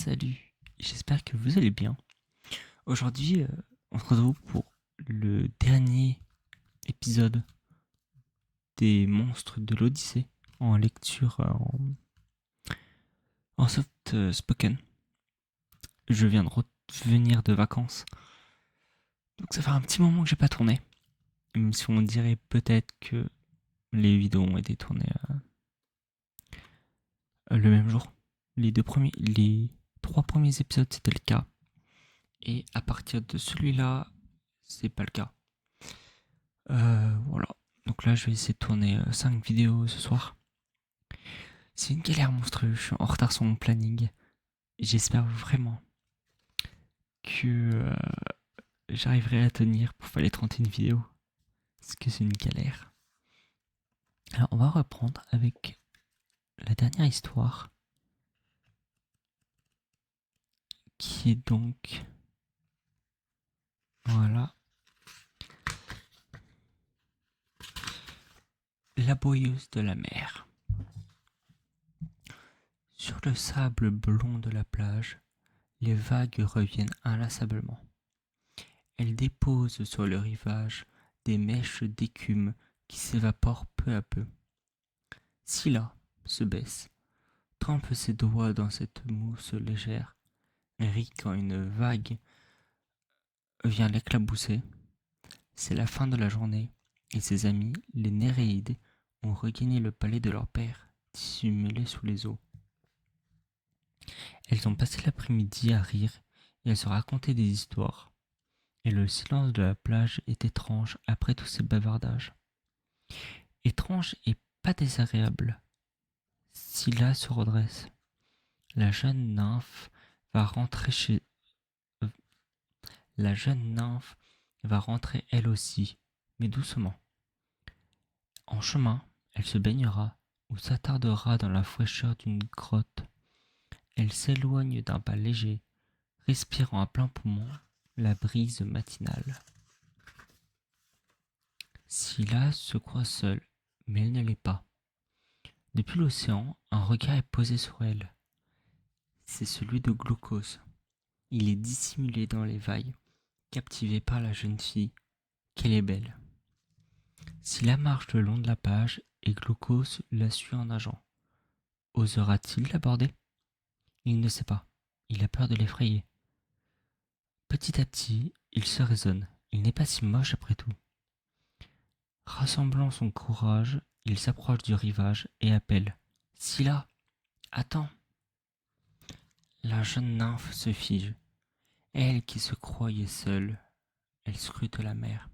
Salut, j'espère que vous allez bien. Aujourd'hui, on se retrouve pour le dernier épisode des monstres de l'Odyssée en lecture en soft spoken. Je viens de revenir de vacances, donc ça fait un petit moment que j'ai pas tourné. Même si on dirait peut-être que les vidéos ont été tournées le même jour. Les 3 premiers épisodes, c'était le cas. Et à partir de celui-là, c'est pas le cas. Voilà. Donc là, je vais essayer de tourner 5 vidéos ce soir. C'est une galère monstrueuse, je suis en retard sur mon planning. J'espère vraiment que j'arriverai à tenir pour faire les 31 vidéos. Parce que c'est une galère. Alors, on va reprendre avec la dernière histoire. Qui est donc... Voilà. La boyeuse de la mer. Sur le sable blond de la plage, les vagues reviennent inlassablement. Elles déposent sur le rivage des mèches d'écume qui s'évaporent peu à peu. Scylla se baisse, trempe ses doigts dans cette mousse légère, rit quand une vague vient l'éclabousser. C'est la fin de la journée, et ses amis, les Néréides, ont regagné le palais de leur père, dissimulé sous les eaux. Elles ont passé l'après-midi à rire et à se raconter des histoires. Et le silence de la plage est étrange après tous ces bavardages. Étrange et pas désagréable. Scylla se redresse. La jeune nymphe va rentrer chez... La jeune nymphe va rentrer elle aussi, mais doucement. En chemin, elle se baignera ou s'attardera dans la fraîcheur d'une grotte. Elle s'éloigne d'un pas léger, respirant à plein poumon la brise matinale. Scylla se croit seule, mais elle ne l'est pas. Depuis l'océan, un regard est posé sur elle. C'est celui de Glaucos. Il est dissimulé dans les vagues, captivé par la jeune fille, qu'elle est belle. Scylla marche le long de la plage et Glaucos la suit en nageant. Osera-t-il l'aborder? Il ne sait pas. Il a peur de l'effrayer. Petit à petit, il se raisonne. Il n'est pas si moche après tout. Rassemblant son courage, il s'approche du rivage et appelle. Scylla, attends. La jeune nymphe se fige. Elle qui se croyait seule, elle scrute la mer.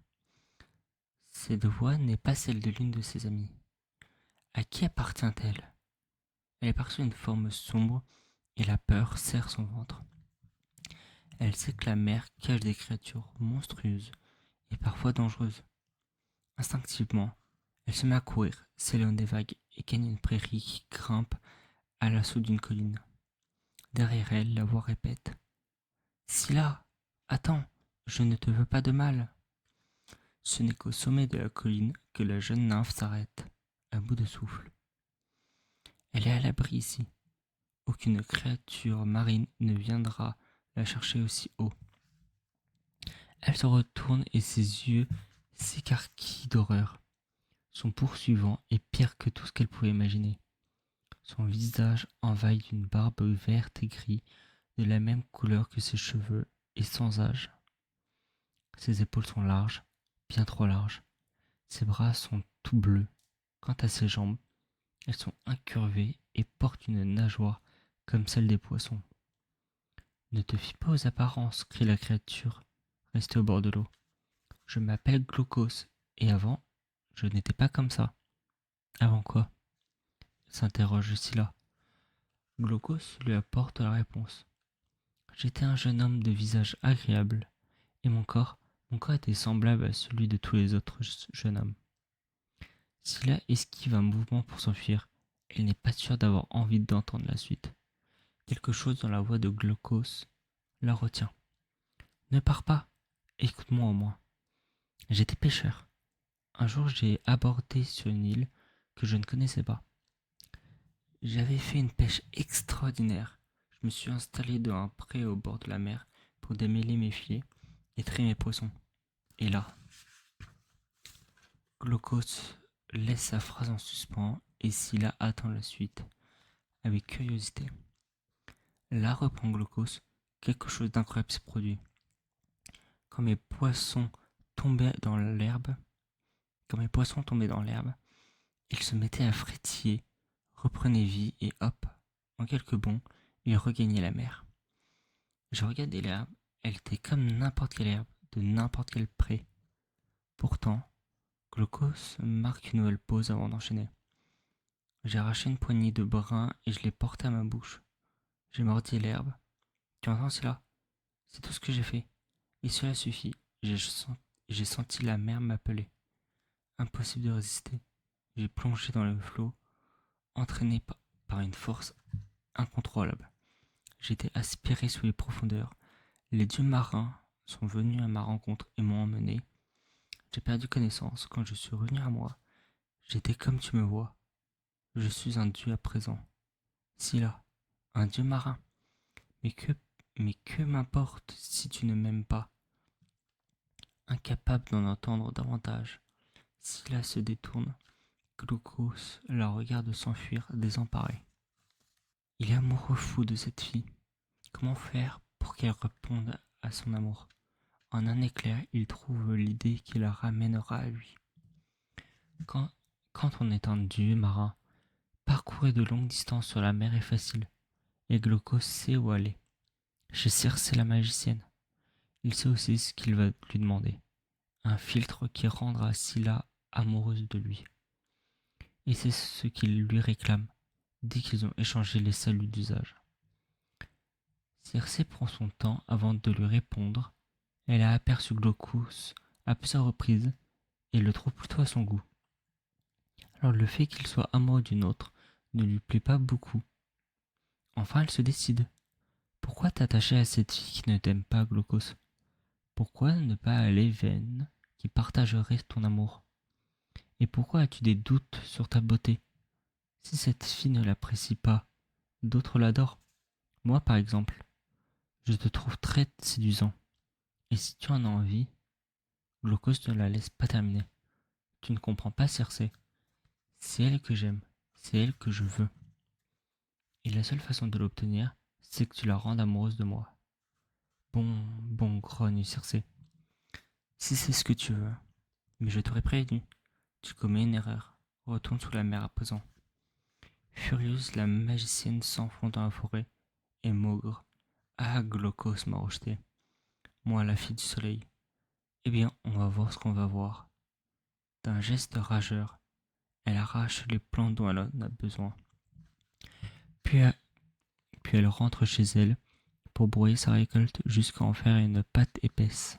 Cette voix n'est pas celle de l'une de ses amies. À qui appartient-elle? Elle aperçoit une forme sombre et la peur serre son ventre. Elle sait que la mer cache des créatures monstrueuses et parfois dangereuses. Instinctivement, elle se met à courir, s'éloigne des vagues et gagne une prairie qui grimpe à l'assaut d'une colline. Derrière elle, la voix répète. Scylla, attends, je ne te veux pas de mal. Ce n'est qu'au sommet de la colline que la jeune nymphe s'arrête, à bout de souffle. Elle est à l'abri ici. Aucune créature marine ne viendra la chercher aussi haut. Elle se retourne et ses yeux s'écarquillent d'horreur. Son poursuivant est pire que tout ce qu'elle pouvait imaginer. Son visage envahi d'une barbe verte et gris, de la même couleur que ses cheveux et sans âge. Ses épaules sont larges, bien trop larges. Ses bras sont tout bleus. Quant à ses jambes, elles sont incurvées et portent une nageoire comme celle des poissons. Ne te fie pas aux apparences, crie la créature, restée au bord de l'eau. Je m'appelle Glaucos, et avant, je n'étais pas comme ça. Avant quoi? S'interroge Scylla. Glaucos lui apporte la réponse. J'étais un jeune homme de visage agréable, et mon corps était semblable à celui de tous les autres jeunes hommes. Scylla esquive un mouvement pour s'enfuir. Elle n'est pas sûre d'avoir envie d'entendre la suite. Quelque chose dans la voix de Glaucos la retient. Ne pars pas, écoute-moi au moins. J'étais pêcheur. Un jour, j'ai abordé sur une île que je ne connaissais pas. J'avais fait une pêche extraordinaire. Je me suis installé dans un pré au bord de la mer pour démêler mes filets et trier mes poissons. Et là, Glaucos laisse sa phrase en suspens et Scylla attend la suite, avec curiosité. Là, reprend Glaucos, quelque chose d'incroyable s'est produit. Quand mes poissons tombaient dans l'herbe, ils se mettaient à frétiller, reprenaient vie et hop, en quelques bonds, ils regagnaient la mer. Je regardais l'herbe, elle était comme n'importe quelle herbe, de n'importe quel pré. Pourtant, Glaucos marque une nouvelle pause avant d'enchaîner. J'ai arraché une poignée de brins et je l'ai portée à ma bouche. J'ai mordi l'herbe. Tu entends cela? C'est tout ce que j'ai fait. Et cela suffit. J'ai senti la mer m'appeler. Impossible de résister. J'ai plongé dans le flot, entraîné par une force incontrôlable. J'étais aspiré sous les profondeurs. Les dieux marins sont venus à ma rencontre et m'ont emmené. J'ai perdu connaissance. Quand je suis revenu à moi, j'étais comme tu me vois. Je suis un dieu à présent. Scylla, un dieu marin. Mais que m'importe si tu ne m'aimes pas? Incapable d'en entendre davantage, Scylla se détourne. Glaucos la regarde s'enfuir désemparé. Il est amoureux fou de cette fille. Comment faire pour qu'elle réponde à son amour? En un éclair, il trouve l'idée qui la ramènera à lui. Quand, quand on est un dieu marin, parcourir de longues distances sur la mer est facile, et Glaucos sait où aller. Chez Circé la magicienne. Il sait aussi ce qu'il va lui demander. Un filtre qui rendra Scylla amoureuse de lui. Et c'est ce qu'il lui réclame, dès qu'ils ont échangé les saluts d'usage. Circé prend son temps avant de lui répondre. Elle a aperçu Glaucos à plusieurs reprises et le trouve plutôt à son goût. Alors le fait qu'il soit amoureux d'une autre ne lui plaît pas beaucoup. Enfin, elle se décide. Pourquoi t'attacher à cette fille qui ne t'aime pas, Glaucos? Pourquoi ne pas aller Vène, qui partagerait ton amour? Et pourquoi as-tu des doutes sur ta beauté? Si cette fille ne l'apprécie pas, d'autres l'adorent. Moi, par exemple, je te trouve très séduisant. Et si tu en as envie, Glaucos ne la laisse pas terminer. Tu ne comprends pas, Circé. C'est elle que j'aime, c'est elle que je veux. Et la seule façon de l'obtenir, c'est que tu la rendes amoureuse de moi. Bon, grogne Circé. Si c'est ce que tu veux, mais je t'aurais prévenu. Tu commets une erreur. Retourne sous la mer à présent. Furieuse, la magicienne s'enfonce dans la forêt et maugre. Ah, Glaucos m'a rejeté. Moi, la fille du soleil. Eh bien, on va voir ce qu'on va voir. D'un geste rageur, elle arrache les plantes dont elle en a besoin. Puis, puis elle rentre chez elle pour broyer sa récolte jusqu'à en faire une pâte épaisse.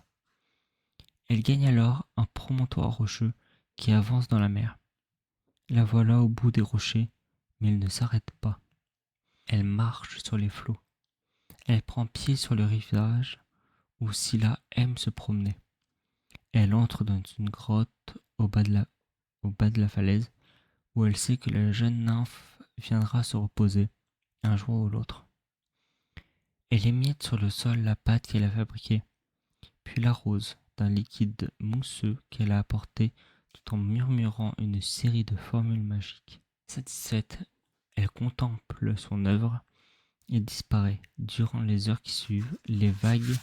Elle gagne alors un promontoire rocheux qui avance dans la mer. La voilà au bout des rochers, mais elle ne s'arrête pas. Elle marche sur les flots. Elle prend pied sur le rivage où Scylla aime se promener. Elle entre dans une grotte au bas de la falaise où elle sait que la jeune nymphe viendra se reposer un jour ou l'autre. Elle émiette sur le sol la pâte qu'elle a fabriquée, puis l'arrose d'un liquide mousseux qu'elle a apporté tout en murmurant une série de formules magiques. Satisfaite, elle contemple son œuvre et disparaît. Durant les heures qui suivent, les vagues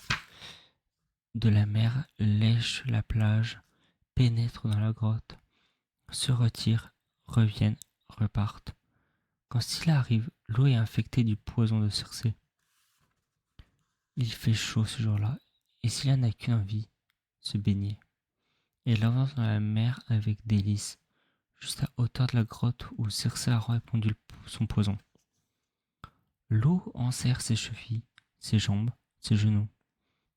de la mer lèchent la plage, pénètrent dans la grotte, se retirent, reviennent, repartent. Quand Scylla arrive, l'eau est infectée du poison de Circé. Il fait chaud ce jour-là, et Scylla n'a qu'une envie, se baigner. Elle avance dans la mer avec délice, juste à hauteur de la grotte où Circé a répandu son poison. L'eau enserre ses chevilles, ses jambes, ses genoux.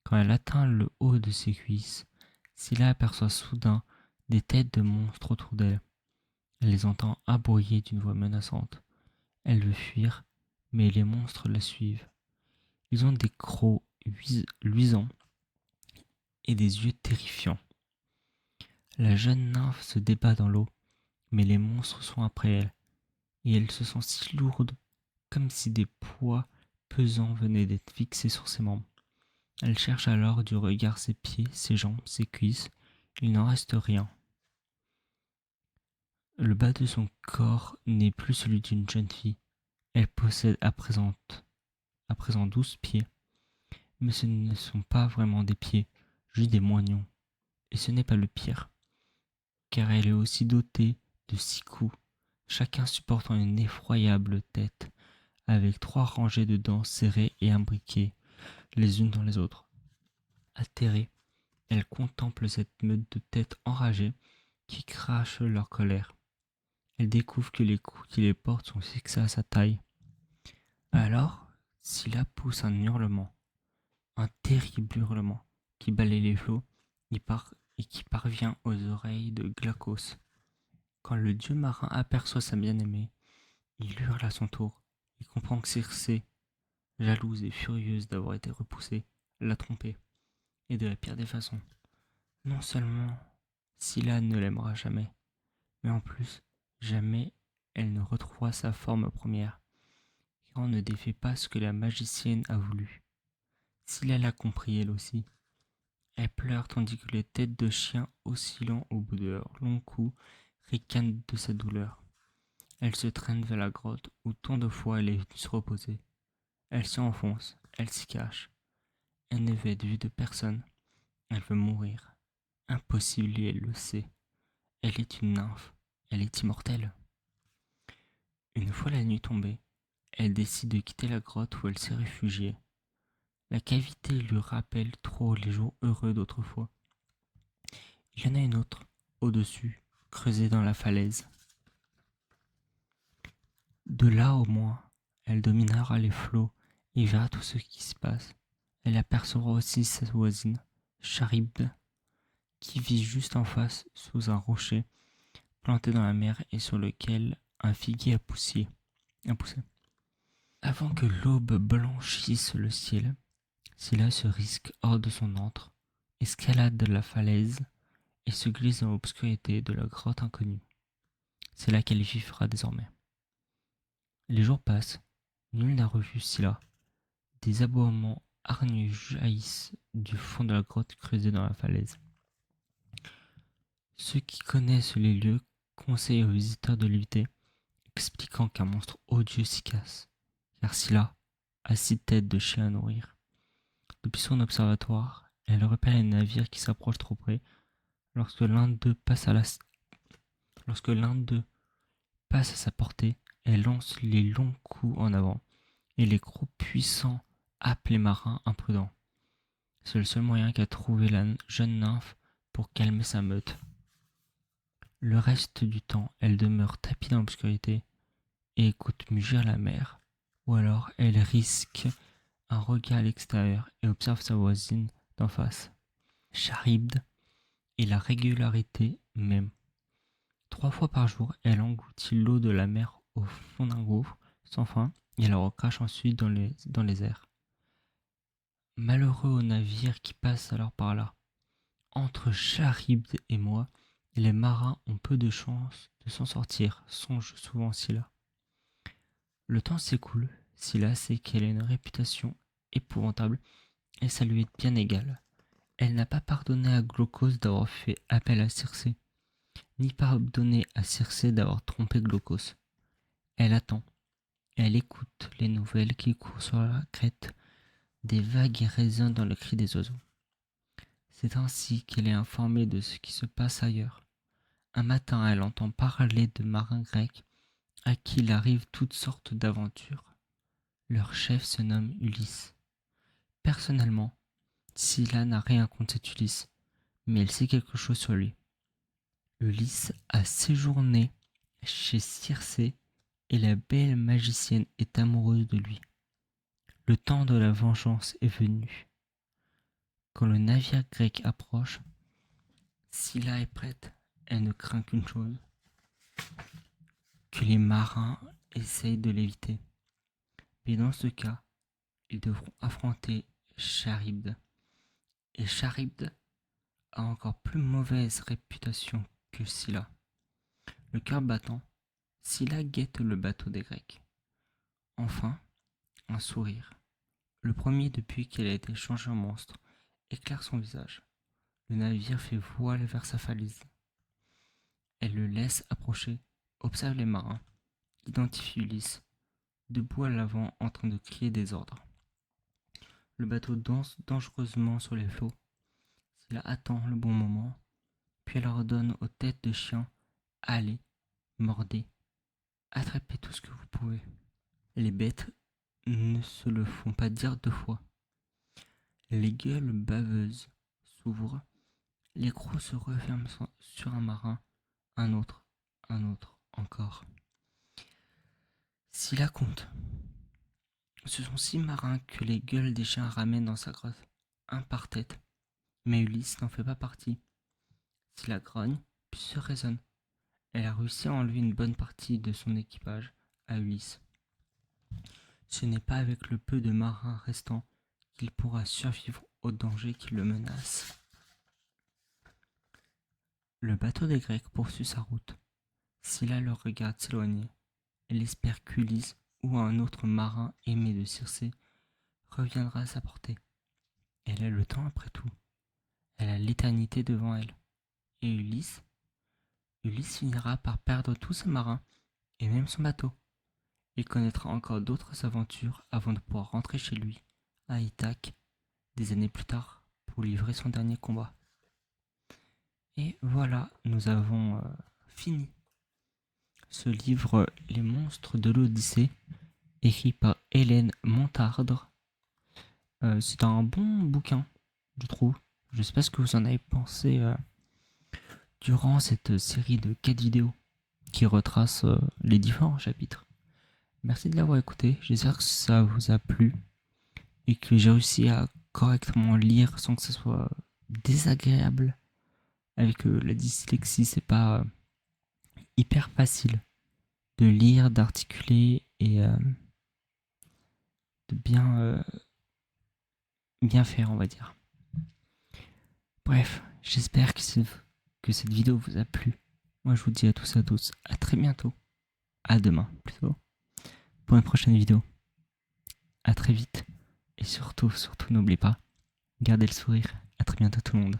Quand elle atteint le haut de ses cuisses, Scylla aperçoit soudain des têtes de monstres autour d'elle. Elle les entend aboyer d'une voix menaçante. Elle veut fuir, mais les monstres la suivent. Ils ont des crocs luisants et des yeux terrifiants. La jeune nymphe se débat dans l'eau, mais les monstres sont après elle, et elle se sent si lourde, comme si des poids pesant venait d'être fixé sur ses membres. Elle cherche alors du regard ses pieds, ses jambes, ses cuisses. Il n'en reste rien. Le bas de son corps n'est plus celui d'une jeune fille. Elle possède à présent 12 pieds, mais ce ne sont pas vraiment des pieds, juste des moignons. Et ce n'est pas le pire, car elle est aussi dotée de 6 coups, chacun supportant une effroyable tête, avec 3 rangées de dents serrées et imbriquées, les unes dans les autres. Atterrée, elle contemple cette meute de têtes enragées qui crachent leur colère. Elle découvre que les coups qui les portent sont fixés à sa taille. Alors, Scylla pousse un hurlement, un terrible hurlement, qui balaye les flots et qui parvient aux oreilles de Glaucos. Quand le dieu marin aperçoit sa bien-aimée, il hurle à son tour. Il comprend que Circé, jalouse et furieuse d'avoir été repoussée, l'a trompée, et de la pire des façons. Non seulement Scylla ne l'aimera jamais, mais en plus, jamais elle ne retrouvera sa forme première, car on ne défait pas ce que la magicienne a voulu. Scylla l'a compris elle aussi. Elle pleure tandis que les têtes de chiens oscillant au bout de leurs longs coups ricanent de sa douleur. Elle se traîne vers la grotte où tant de fois elle est venue se reposer. Elle s'y enfonce, elle s'y cache. Elle ne veut être vue de personne. Elle veut mourir. Impossible et elle le sait. Elle est une nymphe. Elle est immortelle. Une fois la nuit tombée, elle décide de quitter la grotte où elle s'est réfugiée. La cavité lui rappelle trop les jours heureux d'autrefois. Il y en a une autre, au-dessus, creusée dans la falaise. De là au moins, elle dominera les flots et verra tout ce qui se passe. Elle apercevra aussi sa voisine, Charybde, qui vit juste en face, sous un rocher, planté dans la mer et sur lequel un figuier a poussé. Avant que l'aube blanchisse le ciel, Scylla se risque hors de son antre, escalade la falaise et se glisse dans l'obscurité de la grotte inconnue. C'est là qu'elle vivra désormais. Les jours passent, nul n'a revu Scylla. Des aboiements hargneux jaillissent du fond de la grotte creusée dans la falaise. Ceux qui connaissent les lieux conseillent aux visiteurs de l'éviter, expliquant qu'un monstre odieux s'y casse, car Scylla a 6 têtes de chien à nourrir. Depuis son observatoire, elle repère les navires qui s'approchent trop près. Lorsque l'un d'eux passe à sa portée, elle lance les longs coups en avant, et les crocs puissants happent les marins imprudents. C'est le seul moyen qu'a trouvé la jeune nymphe pour calmer sa meute. Le reste du temps, elle demeure tapie dans l'obscurité et écoute mugir la mer, ou alors elle risque un regard à l'extérieur et observe sa voisine d'en face, Charybde, et la régularité même. 3 fois par jour, elle engloutit l'eau de la mer au fond d'un gouffre sans fin et la recrache ensuite dans les airs. Malheureux aux navires qui passent alors par là. Entre Charybde et moi, les marins ont peu de chance de s'en sortir, songe souvent Scylla. Le temps s'écoule, Scylla sait qu'elle a une réputation épouvantable et ça lui est bien égal. Elle n'a pas pardonné à Glaucos d'avoir fait appel à Circé, ni pardonné à Circé d'avoir trompé Glaucos. Elle attend, elle écoute les nouvelles qui courent sur la crête, des vagues résonnent dans le cri des oiseaux. C'est ainsi qu'elle est informée de ce qui se passe ailleurs. Un matin, elle entend parler de marins grecs à qui il arrive toutes sortes d'aventures. Leur chef se nomme Ulysse. Personnellement, Scylla n'a rien contre cet Ulysse, mais elle sait quelque chose sur lui. Ulysse a séjourné chez Circé et la belle magicienne est amoureuse de lui. Le temps de la vengeance est venu. Quand le navire grec approche, Scylla est prête. Elle ne craint qu'une chose, que les marins essayent de l'éviter. Mais dans ce cas, ils devront affronter Charybde. Et Charybde a encore plus mauvaise réputation que Scylla. Le cœur battant, Scylla guette le bateau des Grecs. Enfin, un sourire, le premier depuis qu'elle a été changée en monstre, éclaire son visage. Le navire fait voile vers sa falaise. Elle le laisse approcher, observe les marins, identifie Ulysse, debout à l'avant en train de crier des ordres. Le bateau danse dangereusement sur les flots. Scylla attend le bon moment, puis elle ordonne aux têtes de chiens: allez, mordez, attrapez tout ce que vous pouvez. Les bêtes ne se le font pas dire deux fois. Les gueules baveuses s'ouvrent, les crocs se referment sur un marin, un autre encore. Scylla compte. Ce sont 6 marins que les gueules des chiens ramènent dans sa grotte, un par tête. Mais Ulysse n'en fait pas partie. Scylla grogne, puis se raisonne. Elle a réussi à enlever une bonne partie de son équipage à Ulysse. Ce n'est pas avec le peu de marins restants qu'il pourra survivre aux dangers qui le menacent. Le bateau des Grecs poursuit sa route. Scylla le regarde s'éloigner. Elle espère qu'Ulysse ou un autre marin aimé de Circé reviendra à sa portée. Elle a le temps après tout. Elle a l'éternité devant elle. Et Ulysse finira par perdre tous ses marins et même son bateau. Il connaîtra encore d'autres aventures avant de pouvoir rentrer chez lui, à Ithaque, des années plus tard, pour livrer son dernier combat. Et voilà, nous avons fini ce livre Les monstres de l'Odyssée, écrit par Hélène Montardre. C'est un bon bouquin, je trouve. Je ne sais pas ce que vous en avez pensé durant cette série de 4 vidéos qui retrace les différents chapitres. Merci de l'avoir écouté, j'espère que ça vous a plu et que j'ai réussi à correctement lire sans que ce soit désagréable. Avec la dyslexie, c'est pas hyper facile de lire, d'articuler et de bien faire, on va dire. Bref, j'espère que cette vidéo vous a plu. Moi, je vous dis à tous et à tous, à très bientôt. À demain, plutôt. Pour une prochaine vidéo. À très vite. Et surtout, n'oubliez pas, gardez le sourire. À très bientôt tout le monde.